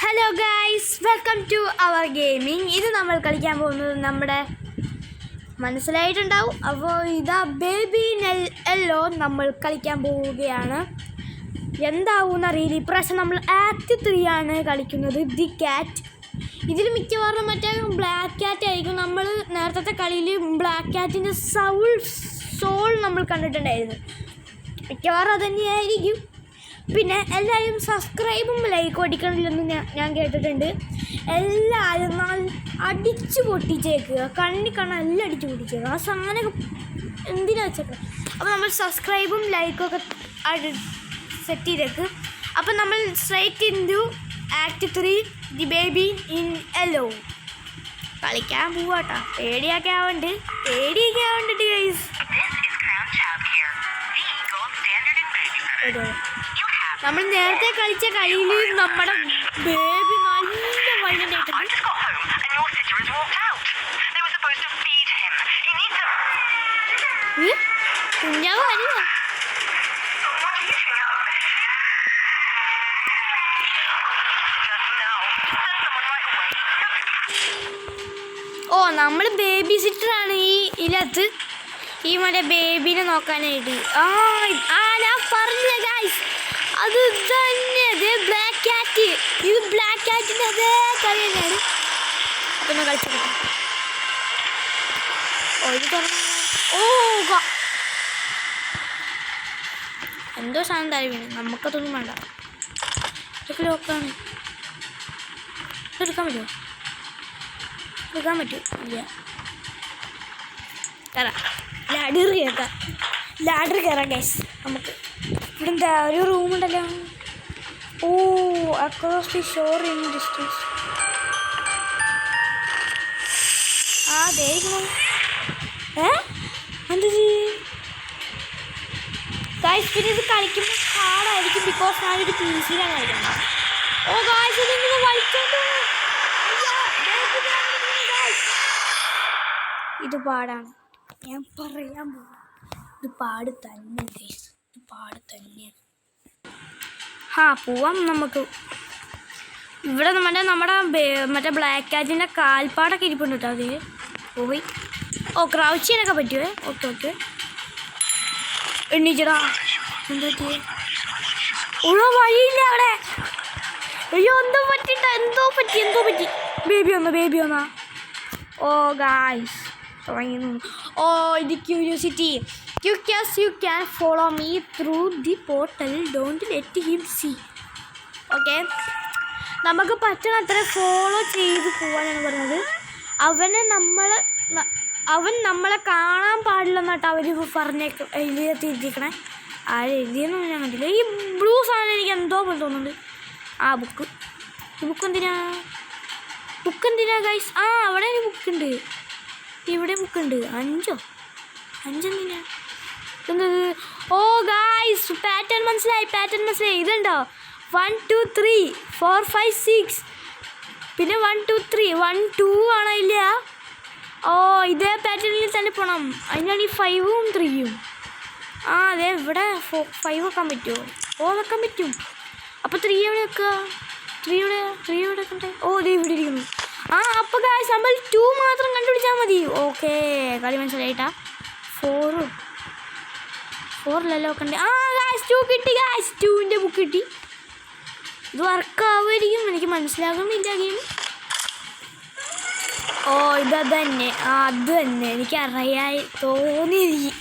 Hello guys, welcome to our gaming. ഇത് നമ്മൾ കളിക്കാൻ പോകുന്നത് നമ്മുടെ മനസ്സിലായിട്ടുണ്ടാവും. അപ്പോൾ ഇതാ ബേബി യെല്ലോ നമ്മൾ കളിക്കാൻ പോവുകയാണ്. എന്താവും അറിയില്ല. ഇപ്രാവശ്യം നമ്മൾ ആക്ട് 3 ആണ് കളിക്കുന്നത്, ദി ക്യാറ്റ്. ഇതിൽ മിക്കവാറും മറ്റേ ബ്ലാക്ക് ക്യാറ്റ് ആയിരിക്കും. നമ്മൾ നേരത്തെ കളിയിൽ ബ്ലാക്ക് ക്യാറ്റിൻ്റെ സോൾ നമ്മൾ കണ്ടിട്ടുണ്ടായിരുന്നു. മിക്കവാറും അത് തന്നെയായിരിക്കും. പിന്നെ എല്ലാവരും സബ്സ്ക്രൈബും ലൈക്കും അടിക്കണില്ലെന്ന് ഞാൻ കേട്ടിട്ടുണ്ട്. എല്ലാവരും അടിച്ചു പൊട്ടിച്ചേക്കുക, കണ്ണി എല്ലാം അടിച്ചു പൊട്ടിച്ചേക്കുക. ആ സാധനം എന്തിനാ വെച്ചേക്കുക. അപ്പോൾ നമ്മൾ സബ്സ്ക്രൈബും ലൈക്കും ഒക്കെ സെറ്റ് ചെയ്തേക്ക്. അപ്പം നമ്മൾ straight into act 3 the baby in yellow കളിക്കാൻ പോവാട്ടോ. പേടിയൊക്കെ ആവണ്ട് ഗൈസ്. നമ്മൾ നേരത്തെ കളിച്ച കളിയിൽ നമ്മുടെ ബേബി നല്ല വൈലന്റ് ആയിട്ടുണ്ട്. കുഞ്ഞാവ് വരിക. ഓ, നമ്മൾ ബേബി സിറ്ററാണ് ഇതിനകത്ത്. ഈ മറ്റേ ബേബിനെ നോക്കാനായിട്ട്. ഞാൻ പറഞ്ഞില്ല ഗൈസ്, അത് തന്നെ ബ്ലാക്ക് ക്യാറ്റ്. ഇത് ബ്ലാക്ക് ക്യാറ്റിൻ്റെ അതേ കളി തന്നെയാണ്. അപ്പം ഞാൻ കളിച്ചു. ഇത് തുറന്നു. എന്തോ സാധനം താഴെ വീണ്. നമുക്കതൊന്നും വേണ്ട. ഇതൊക്കെ ലോക്കാണ്. എടുക്കാൻ പറ്റുമോ? ഇല്ല. കയറാം. ലാഡർ കയറാം ഗൈസ്. നമുക്ക് ഇവിടെ എന്താ ഒരു റൂമുണ്ടല്ലോ. Across the shore in distance. ദേഹിക്കണം. എന്താ ഗൈസ്? പിന്നെ ഇത് കളിക്കുമ്പോൾ ഹാർഡായിരിക്കും, ബിക്കോസ് ഞാനൊരു PC യിലാണ് കളിക്കുന്നത്. ഗൈസ്, ഇതിങ്ങനെ വലിച്ചോണ്ട് ഇത് പാടാണ്. ഞാൻ പറയാൻ പോകും, ഇത് പാട് തന്നെ ഗൈസ്, ഇത് പാട് തന്നെയാണ്. പോവാം നമുക്ക്. ഇവിടെ നമ്മുടെ മറ്റേ ബ്ലാക്ക് ക്യാറ്റിൻ്റെ കാൽപ്പാടൊക്കെ ഇരിപ്പുണ്ട് കേട്ടോ. അത് പോയി. ക്രൗച്ച് ചെയ്യാനൊക്കെ പറ്റുമേ. ഓക്കെ എണ്ണീച്ചടാ. എന്താ പറ്റിയേ? വഴിയില്ല അവിടെ. അയ്യോ, എന്തോ പറ്റി. ബേബി വന്നാ. ഗായ്സ് തുടങ്ങി. ഇത് curiosity. You can follow me through the portal. Don't let him see. Okay, നമുക്ക് പറ്റണത്ര ഫോളോ ചെയ്ത് പോകാനാണ് പറഞ്ഞത്. അവൻ നമ്മളെ കാണാൻ പാടില്ലെന്നാട്ടോ അവർ എഴുതിയിരിക്കണേ. എഴുതിയെന്നൊന്നും ഞാൻ കണ്ടില്ല. ഈ ബ്ലൂ സാധനം എനിക്ക് എന്തോ പോലെ തോന്നുന്നുണ്ട്. ബുക്ക് എന്തിനാ ഗൈസ്? അവിടെ ഒരു ബുക്കുണ്ട്. ഇവിടെ ബുക്കുണ്ട്. അഞ്ചെന്തിനാ? ഗായ്സ്, പാറ്റേൺ മനസ്സിലായി. ഇതുണ്ടോ? 1 2 3 4 5 6. പിന്നെ 1 2 3 1 2 ആണോ? ഇല്ല. ഇതേ പാറ്റേണിൽ തന്നെ പോകണം. അതിനാണ് ഈ 5ഉം 3ഉം. അതെ, ഇവിടെ 5 വെക്കാൻ പറ്റുമോ? വെക്കാൻ പറ്റും. അപ്പോൾ 3 എവിടെ വെക്കുക? 3 എവിടെ വെക്കണ്ടേ? ഇത് ഇവിടെ ഇരിക്കുന്നു. അപ്പോൾ ഗായ്സ്, നമ്മൾ 2 മാത്രം കണ്ടുപിടിച്ചാൽ മതി. ഓക്കെ, കളി മനസ്സിലായിട്ടാ. 4 വെക്കണ്ടേ? ഗായ്സ് 2 കിട്ടി. ഗായ്സ് 2ൻ്റെ ബുക്ക് കിട്ടി. ഇത് വർക്കാവുമായിരിക്കും, എനിക്ക് മനസ്സിലാകുന്നില്ല ഗെയിം. ഇത് തന്നെ. അത് തന്നെ എനിക്കറിയാൻ തോന്നിയിരിക്കും.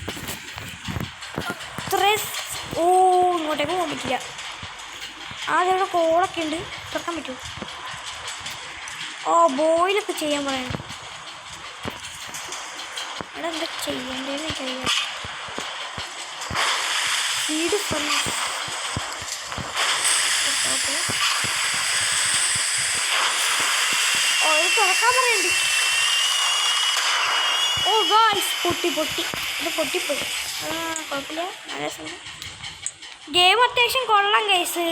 ഇങ്ങോട്ടേക്ക് പോകാൻ പറ്റില്ല. അതവിടെ കോളൊക്കെ ഉണ്ട്. തുറക്കാൻ പറ്റുമോ? ബോയിലൊക്കെ ചെയ്യാൻ പറയണം. ഇവിടെ എന്താ ചെയ്യേണ്ടതെന്ന് എനിക്കറിയാം. വീട് ഇത് തുറക്കാൻ പറയണ്ട്. ഗായ്സ്, പൊട്ടി. ഇത് പൊട്ടിപ്പോയി. കുഴപ്പമില്ല, നല്ല രസം. ഗെയിം അത്യാവശ്യം കൊള്ളാം ഗൈസ്.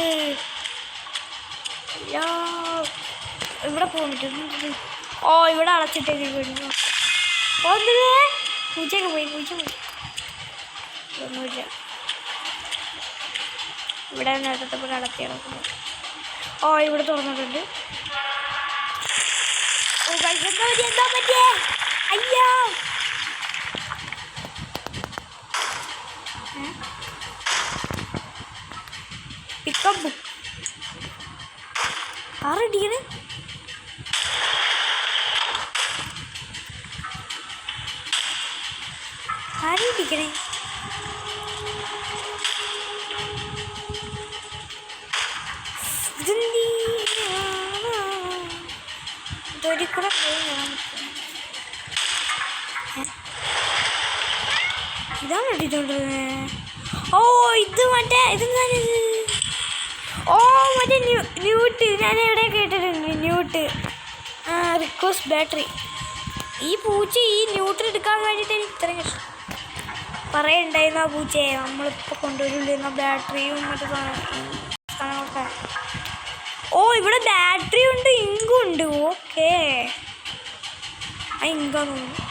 ഇവിടെ പോകാൻ പറ്റും. ഇവിടെ അടച്ചിട്ടേക്ക് വീഴുന്നു. പൂച്ചയൊക്കെ പോയി. ഒന്നുമില്ല. ഇവിടെ നേരത്തെ പോലെ അടത്തി കിടക്കുന്നു. ഓ ഇവിടെ തുറന്നിട്ടുണ്ട്. ഓ എന്താ പറ്റിയേ? അയ്യോ പിക്കപ്പ് ബുക്ക് ആറടിക്കണേ. ആരടിക്കണേ? ഇതൊരു കൂടെ ഇതാണ് ഇട്ടിട്ടുള്ളത്. ഓ ഇത് മറ്റേ ഇതെന്താണിത്? ഓ മറ്റേ ന്യൂട്ട് ഞാൻ എവിടെ കേട്ടിട്ടുണ്ട്. ന്യൂട്ട് റിക്വസ്റ്റ് ബാറ്ററി. ഈ പൂച്ച ഈ ന്യൂട്ട് എടുക്കാൻ വേണ്ടിയിട്ട് എനിക്ക് ഇത്രയും ഇഷ്ടം. പറയണ്ടായിരുന്നു ആ പൂച്ചയെ നമ്മളിപ്പോൾ കൊണ്ടുവരുന്ന ബാറ്ററിയും മറ്റേ സാധനങ്ങളൊക്കെ. ഓ ഇവിടെ ബാറ്ററി ഉണ്ട്, ഇങ്കും ഉണ്ട്. ഓക്കേ ആ ഇങ്കാന്ന് തോന്നുന്നു.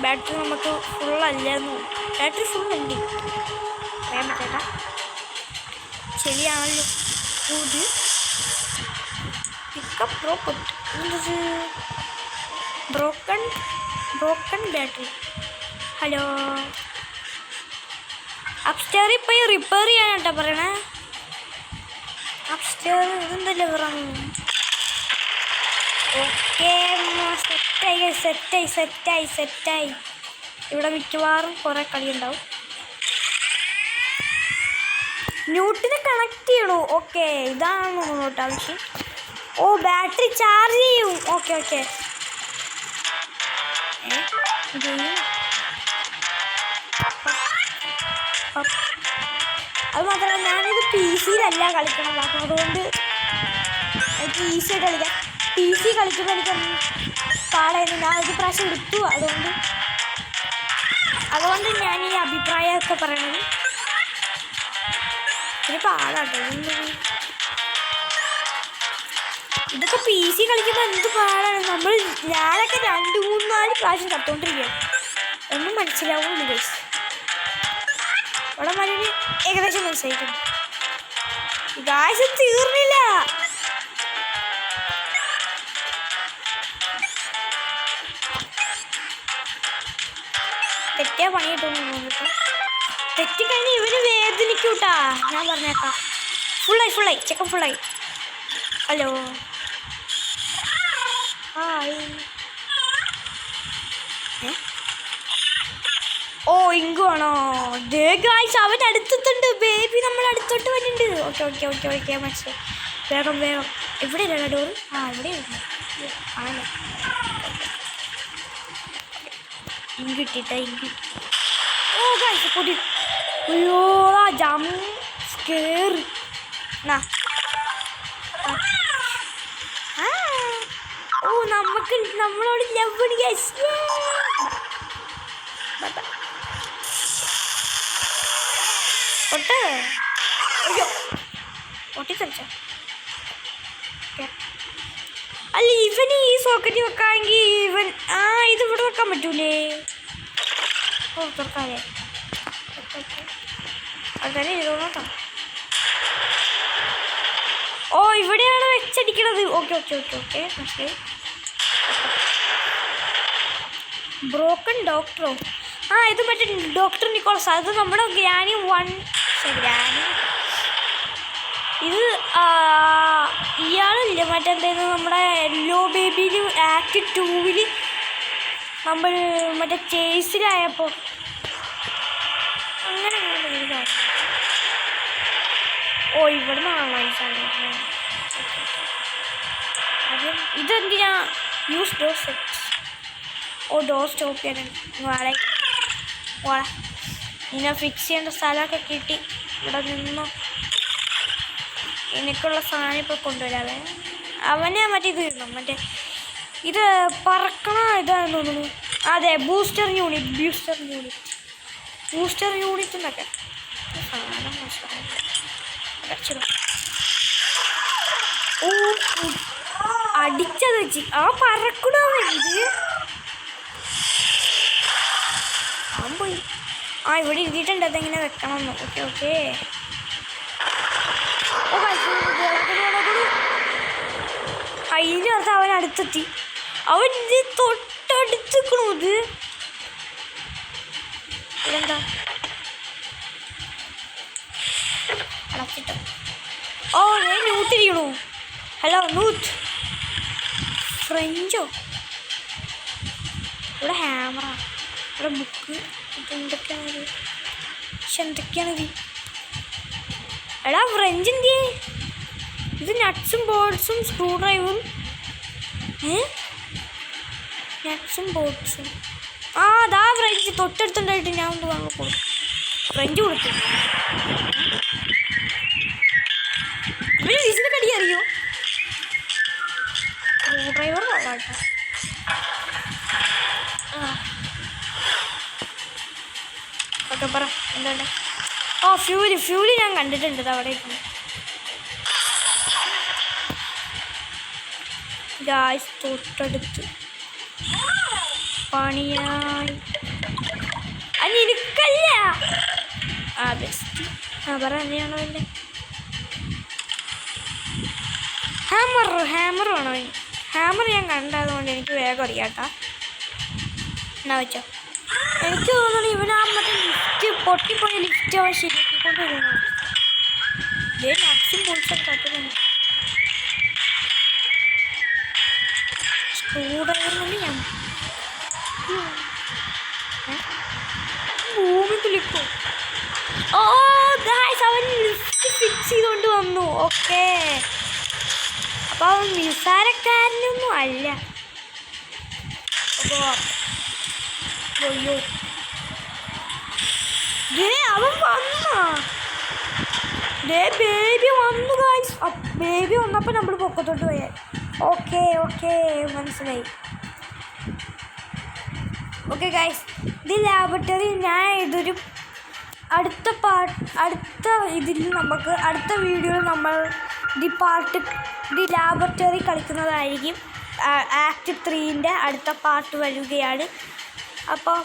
ബാറ്ററി നമുക്ക് ഫുള്ളല്ലെന്ന് തോന്നുന്നു. ബാറ്ററി ഫുള്ളുണ്ട് പറയാൻ പറ്റേട്ടാ. ശരിയാണല്ലോ. ഇത് പിക്കപ്പ് പ്രോപ്പർട്ട് എന്തത്? Broken battery. ഹലോ അപ്സ്റ്റെയറിൽ പോയി റിപ്പയർ ചെയ്യാനാട്ടോ പറയണേ. അപ്സ്റ്റെയർ ഇതെന്തല്ലേ പറയുന്നത്? ഓക്കെ സെറ്റായി. ഇവിടെ മിക്കവാറും കുറേ കളി ഉണ്ടാവും. ന്യൂട്ടിനെ കണക്ട് ചെയ്യണു. ഓക്കെ ഇതാണ് നോട്ട് ആവശ്യം. ഓ ബാറ്ററി ചാർജ് ചെയ്യും. ഓക്കെ അത് മാത്രമല്ല ഞാനിത് PC-യിലല്ല കളിക്കണം. അതുകൊണ്ട് എനിക്ക് ഈസിയായിട്ട് കളിക്കാം. PC കളിക്കുമ്പോൾ എനിക്കൊന്നും പാടായിരുന്നു. ഞാൻ ഒരു പ്രാവശ്യം എടുത്തു. അതുകൊണ്ട് ഞാൻ ഈ അഭിപ്രായമൊക്കെ പറയണത്. ഒരു പാടാട്ടോ ഇതൊക്കെ. PC കളിക്കുമ്പോൾ എന്ത് പാടാണ്. ഞാനൊക്കെ 2, 3, 4 പ്രാവശ്യം കത്തുകൊണ്ടിരിക്കുകയാണ്. ഒന്നും മനസ്സിലാവുന്നില്ല ഗൈസ്. ഇവിടെ മരുന്ന് ഏകദേശം മനസ്സിലായിട്ടുണ്ട്. ഗൈസ് തീർന്നില്ല. തെറ്റിയാ പണി കിട്ടുന്നു. തെറ്റിക്കഴിഞ്ഞ് ഇവന് വേദനിക്കൂട്ടാ. ഞാൻ പറഞ്ഞേക്കാം. ഫുള്ളായി ചെക്കൻ ഫുള്ളായി. ഹലോ ഓ ഇങ്കുവാണോ? ദേ ഗായ്സ് അവൻ അടുത്തെത്തുണ്ട്. ബേബി നമ്മൾ അടുത്തോട്ട് വരുന്നുണ്ട്. ഓക്കെ മനസ്സിലായി. വേഗം എവിടെയല്ല ഡോറ്? ഇവിടെ ആണല്ലോ. ഇങ്കിട്ടിട്ടാ. ഓ ഗായ്സ് പൊടി. അയ്യോ ജംപ് സ്കെയർ. ഓ നമ്മളോട് ലവ് ഗൈസ്. പൊട്ടിത്തെറിച്ച അല്ല ഇവന് ഈ സോക്കറ്റ് വെക്കാമെങ്കിൽ ഇത് ഇവിടെ വെക്കാൻ പറ്റൂലേ? ഓ തുറക്കാതെ അതെ ഇതോട്ടോ. ഓ ഇവിടെയാണ് വെച്ചടിക്കണത്. ഓക്കെ മനസ്സിലായി. ബ്രോക്കൺ ഡോക്ടറോ? ഇത് മറ്റേ ഡോക്ടർ നിക്കോളസ്. അത് നമ്മുടെ ഗ്രാനി 1 ഗ്രാനി. ഇത് ഇയാളില്ലേ മറ്റെന്തായിരുന്നു നമ്മുടെ യെല്ലോ ബേബിയിൽ ആക്ട് 2-ൽ നമ്മൾ മറ്റേ ചേസിലായപ്പോൾ അങ്ങനെ ഇതാണ്. ഓ ഇവിടെ നിന്നാണോ ഈ സാധനം? ഇതെന്തിനാ? Use door set. ഓ ഡോർ സ്റ്റോപ്പ് ചെയ്യാൻ ഇങ്ങനെ ഫിക്സ് ചെയ്യേണ്ട സ്ഥലമൊക്കെ കിട്ടി. ഇവിടെ നിന്നോ എനിക്കുള്ള സാധനം ഇപ്പോൾ കൊണ്ടുവരാവേ. അവനെ മറ്റേ ഇത് ഇടണം. മറ്റേ ഇത് പറക്കണ ഇതാണെന്ന് തോന്നുന്നു. അതെ ബൂസ്റ്റർ യൂണിറ്റ് എന്നൊക്കെ സാധനം ഓ അടിച്ചത് വെച്ച് പറക്കണോ ഇത്. പോയി ഇവിടെ ഇരുത്തിയിട്ടുണ്ട്. അതെങ്ങനെ വെക്കണം എന്ന്. ഓക്കെ അതിൻ്റെ അർത്ഥം അവൻ അടുത്തെത്തി. അവൻ ഇത് തൊട്ടടുത്തിക്കണു. ഇത് ഇതെന്താ അടച്ചിട്ടോ? ഓ ഞാൻ നൂട്ടിരിക്കണു. ഹലോ നൂറ്റ്. ഫ്രഞ്ചോ? ഇവിടെ ഹാമറാ, ഇവിടെ ബുക്ക്. ഇതെന്തൊക്കെയാണത്? പക്ഷെ എന്തൊക്കെയാണിത്? എടാ ഫ്രഞ്ച് എന്തിയേ? ഇത് നട്ട്സും ബോൾട്സും സ്ക്രൂ ഡ്രൈവറും. നട്ട്സും ബോൾട്സും. ആ അതാ ഫ്രഞ്ച് തൊട്ടടുത്തുണ്ടായിട്ട് ഞാൻ ഒന്ന് കൊടുക്കും. ഫ്രഞ്ച് കൊടുത്തു. ഇവര് ഇതിനെ കടി അറിയോ? സ്ക്രൂ ഡ്രൈവർ കേട്ടോ. ഓക്കെ പറ എന്താണ്? ഓ ഫ്യൂല് ഞാൻ കണ്ടിട്ടുണ്ട്. അവിടെ ഗായ്സ് തൊട്ടടുത്ത് പണിയായി. അതിരിക്കല്ല. ആ ബെസ്റ്റ്. ആ പറ എന്നെയാണോ എൻ്റെ ഹാമർ വേണോ? ഹാമർ ഞാൻ കണ്ടതുകൊണ്ട് എനിക്ക് വേഗം അറിയാട്ടാ. എന്നാ വെച്ചോ. എനിക്ക് തോന്നുന്നു ഇവനാ മറ്റേ ലിഫ്റ്റ് പൊട്ടിപ്പോയ ലിഫ്റ്റ് അവൻ ശരിയാക്കിക്കൊണ്ട് വരുന്നു. ഇതേ നട്ട്സും ബോൾട്സും കാട്ടുന്നുണ്ട്. സ്ക്രൂ ഡ്രൈവറിനുണ്ട്. ഞാൻ ഭൂമി കുലിക്കും. ഓ ഗായ്സ് അവൻ ലിഫ്റ്റ് ഫിക്സ് ചെയ്തുകൊണ്ട് വന്നു. ഓക്കെ, അപ്പോൾ അവൻ നിസ്സാരക്കാരനൊന്നും അല്ല. അയ്യോ അവൻ വന്നോ? ബേബി വന്നു ഗായ്സ്. ബേബി വന്നപ്പോൾ നമ്മൾ പൊക്കത്തോട്ട് പോയാൽ. ഓക്കെ മനസ്സിലായി. ഓക്കെ ഗായ്സ്, ഇത് ലാബറട്ടറി. ഞാൻ ഇതൊരു അടുത്ത ഇതിൽ നമുക്ക് അടുത്ത വീഡിയോയിൽ നമ്മൾ ദി ലാബറട്ടറി കളിക്കുന്നതായിരിക്കും. ആക്ട് 3ൻ്റെ അടുത്ത പാർട്ട് വരികയാണ്. അപ്പോൾ